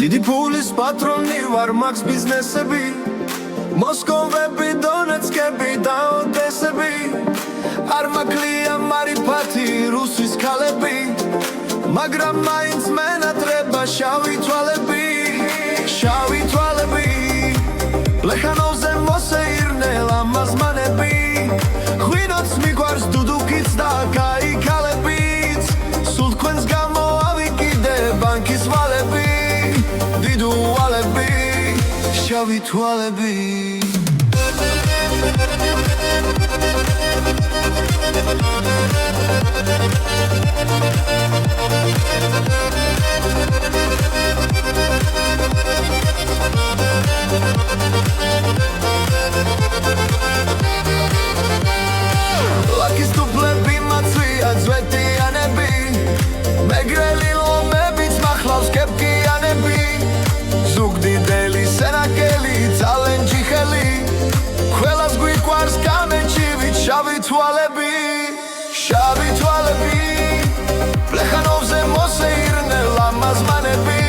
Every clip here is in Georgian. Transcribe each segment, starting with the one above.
დიდი ფულის პატრონი ვარ მაქვს ბიზნესები მოსკოვები დონეცკები და ოდესები არ მაკლია მარიფათი რუსის ქალები მაგრამ მაინც მენატრება შავი თვალები ლეხანოვზე მოსეირნე ლამაზმანები ღვინოც მიგვარს დუდუკიც და კაი ქალებიც სულ თქვენს გამო ავიკიდე ბანკის ვალები დიდუვალები შავი თვალები ლაკის დუბლები მაცვია ძვეტიანები მეგრელი ლომებიც მახლავს კეპკიანები ზუგდიდელი სენაკელი ძალენჯი ხელი ყველას გვიყვარს კამენჩივით შავი თვალები ლეხანოვზე მოსეირნე ლამაზმანები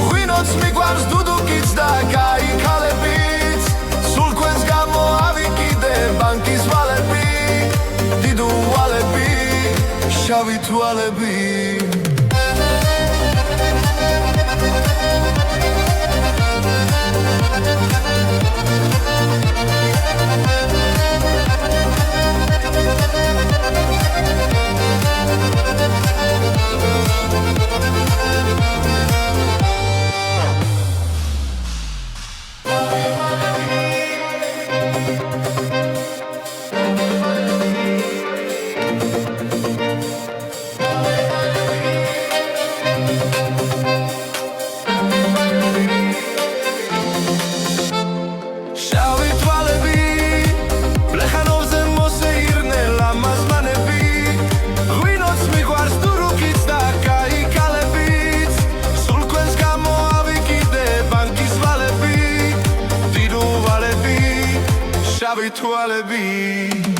ღვინოც მიგვარს დუდუკიც და კაი ქალებიც სულ თქვენს გამო ავიკიდე ბანკის ვალები დიდუვალები შავი თვალები შავი თვალები